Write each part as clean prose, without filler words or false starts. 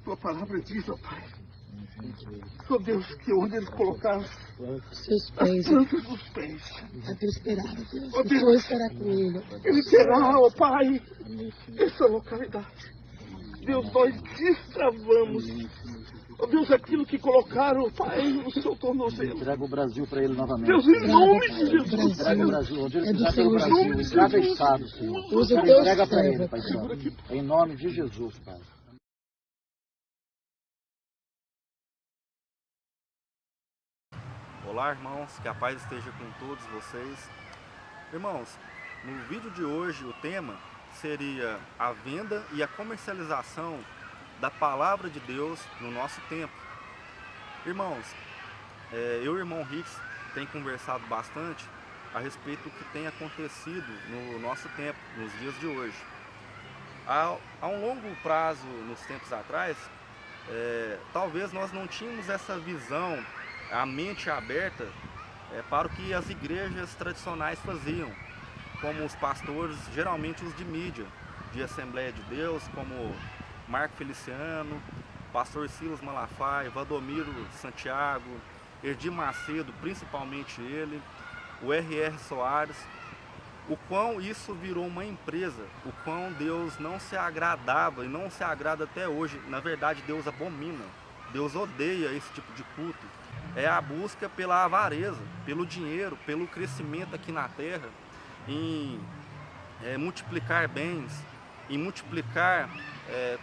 Tua palavra diz, ó Pai, ó Deus, que onde eles colocaram Seus pés, as plantas dos pés, a prosperar, Deus. ó O Senhor Deus, estará com ele. ele terá, ó Pai, essa localidade. Deus, nós destravamos, ó Deus, aquilo que colocaram, Pai, no seu tornozelo. Entrega o Brasil para ele novamente. Deus, em nome de Jesus. Entrega o Brasil. Onde ele É do quiser pelo Senhor Brasil, Jesus. entrega o Estado, Senhor. Usa o teu Entrega para ele, servo, Pai Pai. Santo. Em nome de Jesus, Pai. Olá, irmãos, que a paz esteja com todos vocês. Irmãos, no vídeo de hoje o tema seria a venda e a comercialização da palavra de Deus no nosso tempo. Irmãos, eu e o irmão Rix tem conversado bastante a respeito do que tem acontecido no nosso tempo, nos dias de hoje. Há um longo prazo, nos tempos atrás, talvez nós não tínhamos essa visão, a mente aberta para o que as igrejas tradicionais faziam, como os pastores, geralmente os de mídia, de Assembleia de Deus, como Marco Feliciano, pastor Silas Malafaia, Valdomiro Santiago, Erdi Macedo, principalmente ele, o R.R. Soares, o quão isso virou uma empresa, o quão Deus não se agradava e não se agrada até hoje. Na verdade, Deus abomina, Deus odeia esse tipo de culto. É a busca pela avareza, pelo dinheiro, pelo crescimento aqui na terra, em multiplicar bens, em multiplicar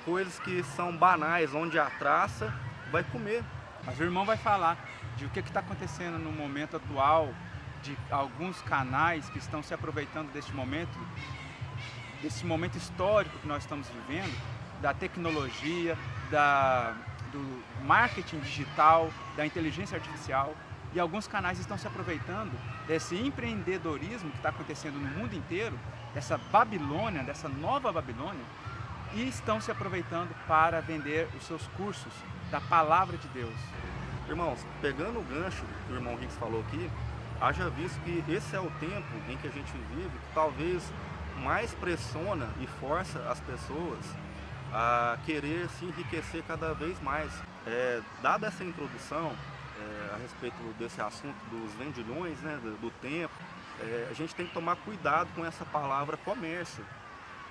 coisas que são banais, onde a traça vai comer. Mas o irmão vai falar de o que está acontecendo no momento atual, de alguns canais que estão se aproveitando desse momento histórico que nós estamos vivendo, da tecnologia, do marketing digital, da inteligência artificial, e alguns canais estão se aproveitando desse empreendedorismo que está acontecendo no mundo inteiro, dessa Babilônia, dessa nova Babilônia, e estão se aproveitando para vender os seus cursos da palavra de Deus. Irmãos, pegando o gancho que o irmão Rix falou aqui, haja visto que esse é o tempo em que a gente vive, que talvez mais pressiona e força as pessoas a querer se enriquecer cada vez mais. Dada essa introdução a respeito desse assunto dos vendilhões, né, do tempo, a gente tem que tomar cuidado com essa palavra comércio.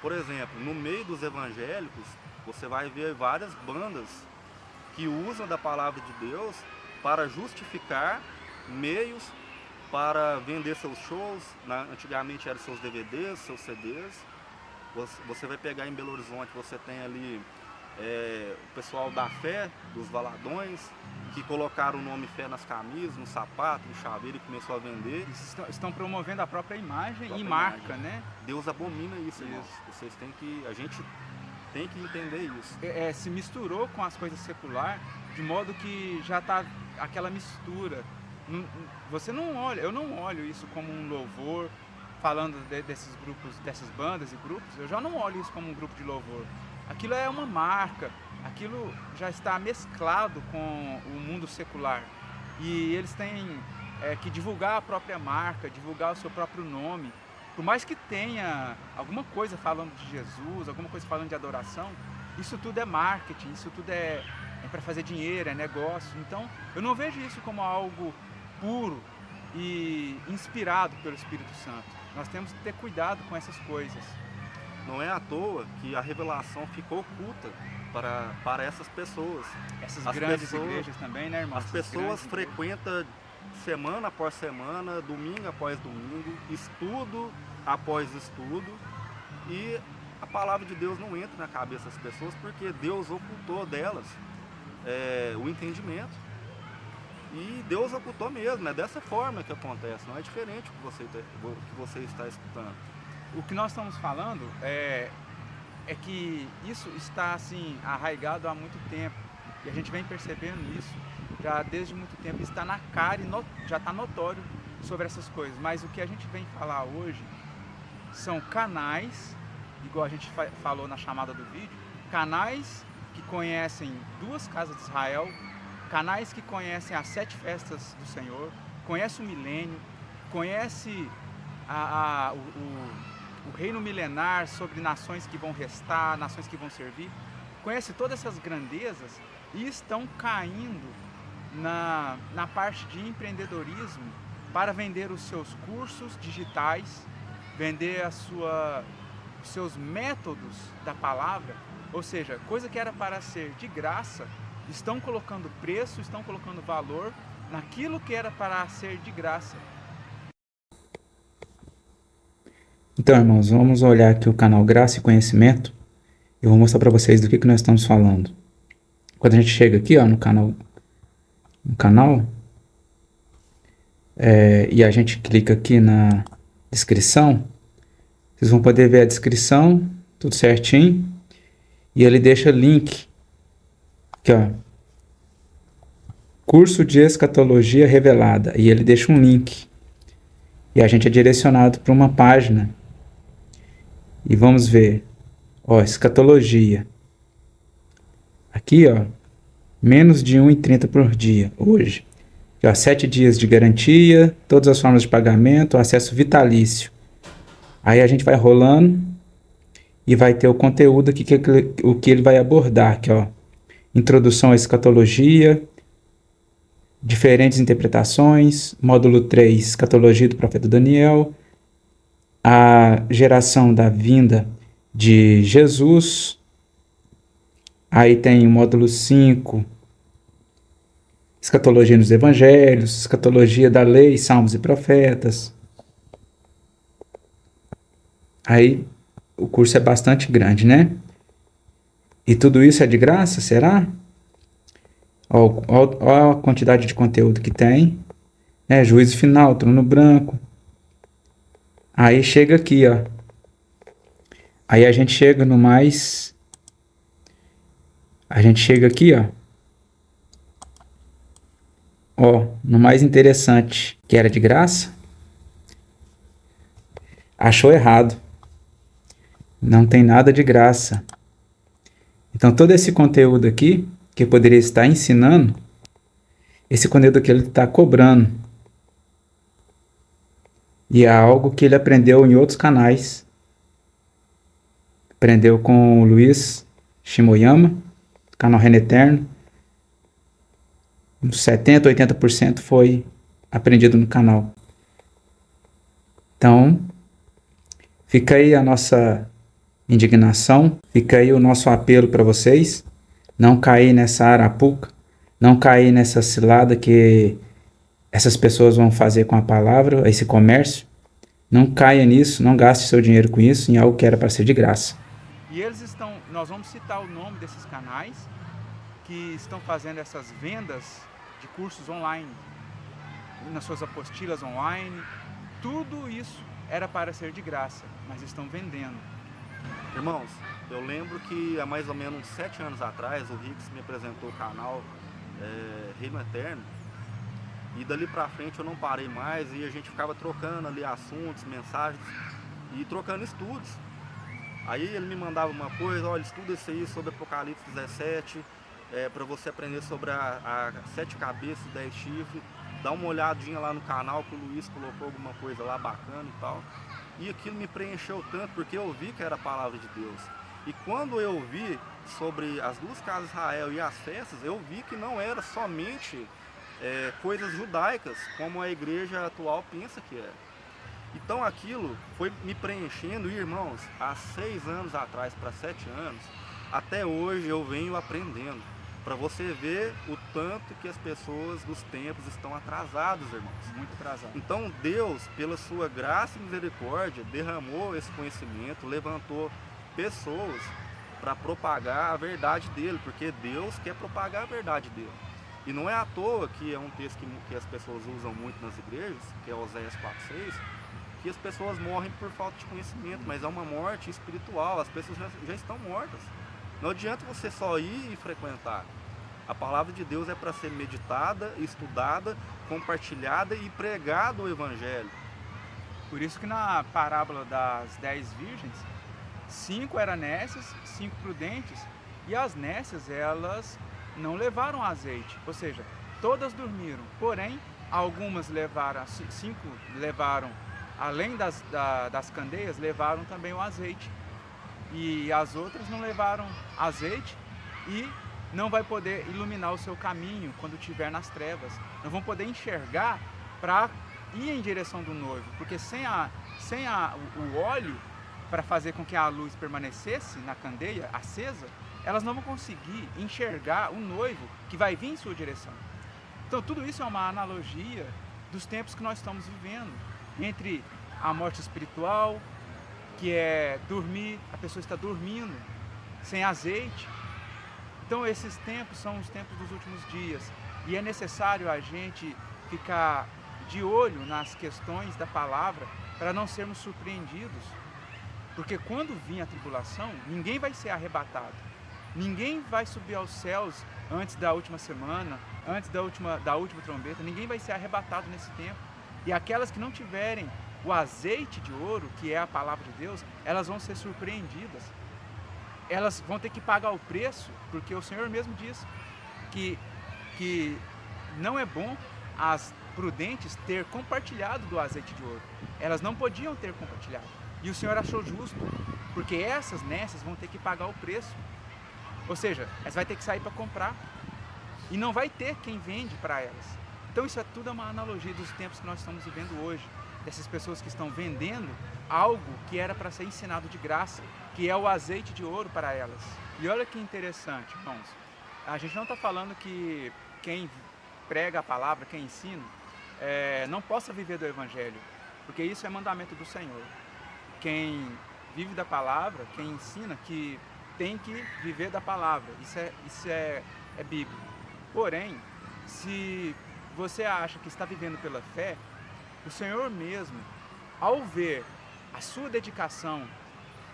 Por exemplo, no meio dos evangélicos, você vai ver várias bandas que usam da palavra de Deus para justificar meios para vender seus shows. Antigamente eram seus DVDs, seus CDs. Você vai pegar em Belo Horizonte, você tem ali o pessoal da Fé, dos Valadões, que colocaram o nome Fé nas camisas, no sapato, no chaveiro e começou a vender. Estão promovendo a própria imagem e marca, né? Deus abomina isso, irmãos. A gente tem que entender isso. Se misturou com as coisas seculares, de modo que já está aquela mistura. Você não olha, eu não olho isso como um louvor, falando desses grupos, dessas bandas e grupos, eu já não olho isso como um grupo de louvor. Aquilo é uma marca, aquilo já está mesclado com o mundo secular. E eles têm que divulgar a própria marca, divulgar o seu próprio nome. Por mais que tenha alguma coisa falando de Jesus, alguma coisa falando de adoração, isso tudo é marketing, isso tudo é para fazer dinheiro, é negócio. Então, eu não vejo isso como algo puro e inspirado pelo Espírito Santo. Nós temos que ter cuidado com essas coisas. Não é à toa que a revelação ficou oculta para essas pessoas. Essas grandes igrejas também, né, irmão? As pessoas frequentam semana após semana, domingo após domingo, estudo após estudo, e a palavra de Deus não entra na cabeça das pessoas porque Deus ocultou delas o entendimento. E Deus ocultou mesmo, é dessa forma que acontece, não é diferente do que você está escutando. O que nós estamos falando é que isso está assim arraigado há muito tempo, e a gente vem percebendo isso já desde muito tempo, está na cara e já está notório sobre essas coisas. Mas o que a gente vem falar hoje são canais, igual a gente falou na chamada do vídeo, canais que conhecem duas casas de Israel, canais que conhecem as 7 festas do Senhor, conhece o milênio, conhece o reino milenar sobre nações que vão restar, nações que vão servir. conhecem todas essas grandezas e estão caindo na parte de empreendedorismo para vender os seus cursos digitais, vender os seus métodos da palavra, ou seja, coisa que era para ser de graça, estão colocando preço, estão colocando valor naquilo que era para ser de graça. Então, irmãos, vamos olhar aqui o canal Graça e Conhecimento. Eu vou mostrar para vocês do que nós estamos falando. Quando a gente chega aqui, ó, no canal, e a gente clica aqui na descrição, vocês vão poder ver a descrição, tudo certinho, e ele deixa link, aqui ó, curso de escatologia revelada, e ele deixa um link, e a gente é direcionado para uma página, e vamos ver, ó, escatologia, aqui ó, menos de 1,30 por dia, hoje. Aqui, ó, 7 dias de garantia, todas as formas de pagamento, acesso vitalício. Aí a gente vai rolando e vai ter o conteúdo aqui, o que ele vai abordar. Aqui, ó, introdução à escatologia, diferentes interpretações, módulo 3, escatologia do profeta Daniel, a geração da vinda de Jesus. Aí tem o módulo 5, escatologia nos evangelhos, escatologia da lei, salmos e profetas. Aí o curso é bastante grande, né? E tudo isso é de graça, será? Ó a quantidade de conteúdo que tem. Juízo final, trono branco. Aí chega aqui, ó. Aí a gente chega no mais... A gente chega aqui, ó. Ó, no mais interessante, que era de graça. Achou errado. Não tem nada de graça. Então todo esse conteúdo aqui, que eu poderia estar ensinando, esse conteúdo aqui ele está cobrando. E é algo que ele aprendeu em outros canais. Aprendeu com o Luiz Shimoyama, canal Reino Eterno. Uns 70%, 80% foi aprendido no canal. Então, fica aí a nossa indignação, fica aí o nosso apelo para vocês. Não cair nessa arapuca, não cair nessa cilada que essas pessoas vão fazer com a palavra, esse comércio. Não caia nisso, não gaste seu dinheiro com isso, em algo que era para ser de graça. E eles estão, nós vamos citar o nome desses canais que estão fazendo essas vendas de cursos online, nas suas apostilas online. Tudo isso era para ser de graça, mas estão vendendo. Irmãos, eu lembro que há mais ou menos 7 anos atrás o Rix me apresentou o canal Reino Eterno, e dali pra frente eu não parei mais, e a gente ficava trocando ali assuntos, mensagens e trocando estudos. Aí ele me mandava uma coisa: olha, estuda isso aí sobre Apocalipse 17, para você aprender sobre a 7 cabeças e 10 chifres. Dá uma olhadinha lá no canal que o Luiz colocou alguma coisa lá bacana e tal. E aquilo me preencheu tanto, porque eu vi que era a palavra de Deus. E quando eu vi sobre as 2 casas de Israel e as festas, eu vi que não era somente coisas judaicas, como a igreja atual pensa que é. Então aquilo foi me preenchendo, e irmãos, há 6 anos atrás para 7 anos, até hoje eu venho aprendendo. Para você ver o tanto que as pessoas dos tempos estão atrasadas, irmãos. Muito atrasadas. Então Deus, pela sua graça e misericórdia, derramou esse conhecimento, levantou pessoas para propagar a verdade dele, porque Deus quer propagar a verdade dele. E não é à toa que é um texto que as pessoas usam muito nas igrejas, que é Oséias 4:6, que as pessoas morrem por falta de conhecimento, mas é uma morte espiritual, as pessoas já estão mortas. Não adianta você só ir e frequentar. A palavra de Deus é para ser meditada, estudada, compartilhada e pregado o evangelho. Por isso que na parábola das 10 virgens, 5 eram nécias, 5 prudentes, e as nécias, elas não levaram azeite, ou seja, todas dormiram. Porém, algumas levaram, 5 levaram, além das candeias, levaram também o azeite. E as outras não levaram azeite e não vai poder iluminar o seu caminho quando estiver nas trevas. Não vão poder enxergar para ir em direção do noivo, porque sem o óleo para fazer com que a luz permanecesse na candeia acesa, elas não vão conseguir enxergar o noivo que vai vir em sua direção. Então tudo isso é uma analogia dos tempos que nós estamos vivendo, entre a morte espiritual, que é dormir, a pessoa está dormindo, sem azeite. Então esses tempos são os tempos dos últimos dias, e é necessário a gente ficar de olho nas questões da palavra para não sermos surpreendidos, porque quando vir a tribulação, ninguém vai ser arrebatado, ninguém vai subir aos céus antes da última semana, antes da última trombeta, ninguém vai ser arrebatado nesse tempo. E aquelas que não tiverem o azeite de ouro, que é a palavra de Deus, elas vão ser surpreendidas. Elas vão ter que pagar o preço, porque o Senhor mesmo diz que não é bom as prudentes ter compartilhado do azeite de ouro. Elas não podiam ter compartilhado. E o Senhor achou justo, porque essas nessas vão ter que pagar o preço. Ou seja, elas vão ter que sair para comprar. E não vai ter quem vende para elas. Então isso é tudo uma analogia dos tempos que nós estamos vivendo hoje. Dessas pessoas que estão vendendo algo que era para ser ensinado de graça, que é o azeite de ouro para elas. E olha que interessante, irmãos. A gente não está falando que quem prega a palavra, quem ensina, não possa viver do Evangelho, porque isso é mandamento do Senhor. Quem vive da palavra, quem ensina, que tem que viver da palavra. Isso é bíblico. Porém, se você acha que está vivendo pela fé, o Senhor mesmo, ao ver a sua dedicação,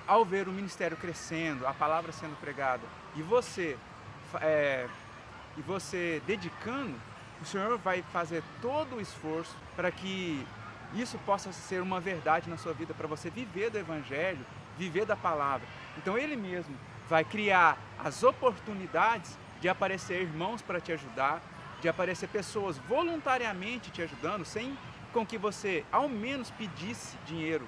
ao ver o ministério crescendo, a palavra sendo pregada, e você dedicando, o Senhor vai fazer todo o esforço para que isso possa ser uma verdade na sua vida, para você viver do Evangelho, viver da palavra. Então Ele mesmo vai criar as oportunidades de aparecer irmãos para te ajudar, de aparecer pessoas voluntariamente te ajudando, sem com que você ao menos pedisse dinheiro.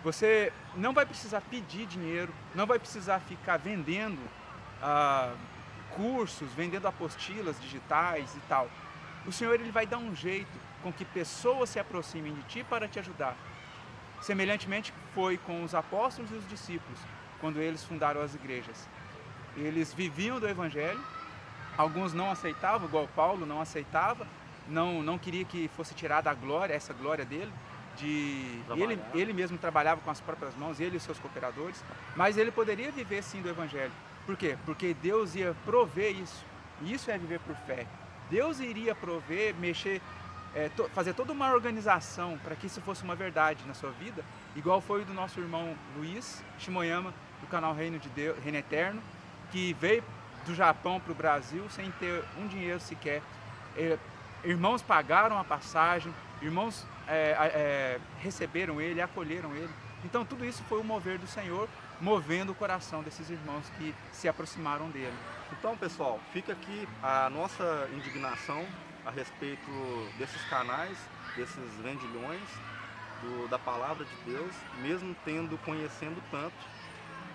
Você não vai precisar pedir dinheiro, não vai precisar ficar vendendo cursos, vendendo apostilas digitais e tal. O Senhor Ele vai dar um jeito com que pessoas se aproximem de ti para te ajudar. Semelhantemente foi com os apóstolos e os discípulos, quando eles fundaram as igrejas. Eles viviam do Evangelho, alguns não aceitavam, igual Paulo não aceitava, não queria que fosse tirada a glória, essa glória dele, ele mesmo trabalhava com as próprias mãos, ele e os seus cooperadores, mas ele poderia viver sim do Evangelho. Por quê? Porque Deus ia prover isso, e isso é viver por fé. Deus iria prover, fazer toda uma organização para que isso fosse uma verdade na sua vida, igual foi do nosso irmão Luiz Shimoyama, do canal Reino de Deus, Reino Eterno, que veio do Japão para o Brasil sem ter um dinheiro sequer. Irmãos pagaram a passagem, irmãos receberam ele, acolheram ele. Então tudo isso foi o mover do Senhor, movendo o coração desses irmãos que se aproximaram dele. Então, pessoal, fica aqui a nossa indignação a respeito desses canais, desses vendilhões da palavra de Deus, mesmo conhecendo tanto,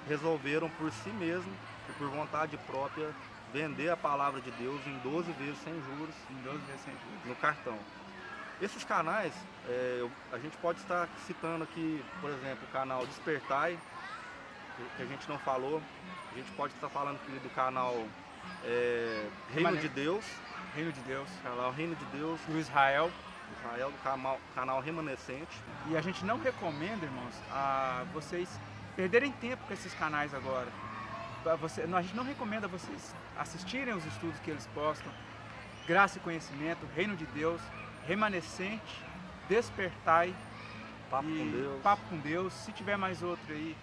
resolveram por si mesmo e por vontade própria vender a palavra de Deus em 12 vezes sem juros, no cartão. Esses canais, a gente pode estar citando aqui, por exemplo, o canal Despertai, que a gente não falou. A gente pode estar falando aqui do canal Reino de Deus. Canal Reino de Deus. Do Israel, do canal Remanescente. E a gente não recomenda, irmãos, a vocês perderem tempo com esses canais agora. A gente não recomenda vocês assistirem os estudos que eles postam. Graça e Conhecimento, Reino de Deus, Remanescente, Despertai, Papo com Deus. Se tiver mais outro aí,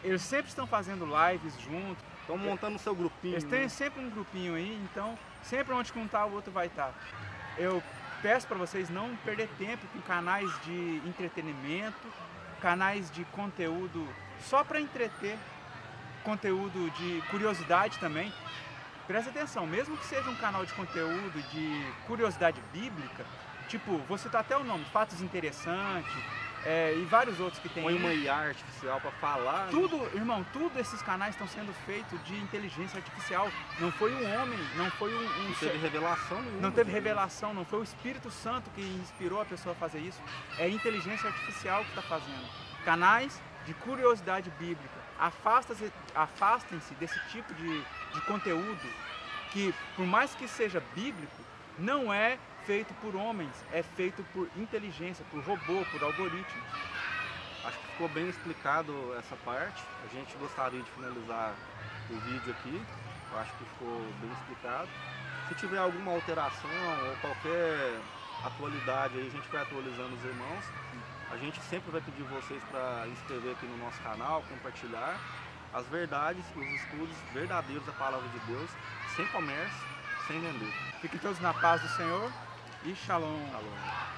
eles sempre estão fazendo lives juntos. Estão montando o seu grupinho. Eles têm sempre um grupinho aí, então sempre onde um tá, o outro vai estar. Eu peço para vocês não perder tempo com canais de entretenimento, canais de conteúdo só para entreter, conteúdo de curiosidade também. Presta atenção, mesmo que seja um canal de conteúdo de curiosidade bíblica, tipo, vou citar até o nome, Fatos Interessantes, e vários outros que tem. Põe uma IA artificial para falar. Tudo, irmão, tudo esses canais estão sendo feitos de inteligência artificial. Não foi um homem, não foi Não teve revelação nenhuma. não teve revelação, não foi o Espírito Santo que inspirou a pessoa a fazer isso. É inteligência artificial que está fazendo. Canais de curiosidade bíblica. Afastem-se desse tipo de conteúdo que, por mais que seja bíblico, não é feito por homens, é feito por inteligência, por robô, por algoritmo. Acho que ficou bem explicado essa parte. A gente gostaria de finalizar o vídeo aqui. Eu acho que ficou bem explicado. Se tiver alguma alteração ou qualquer atualidade aí, a gente vai atualizando os irmãos. A gente sempre vai pedir vocês para inscrever aqui no nosso canal, compartilhar as verdades, os estudos verdadeiros da Palavra de Deus, sem comércio, sem vender. Fiquem todos na paz do Senhor e shalom. Shalom.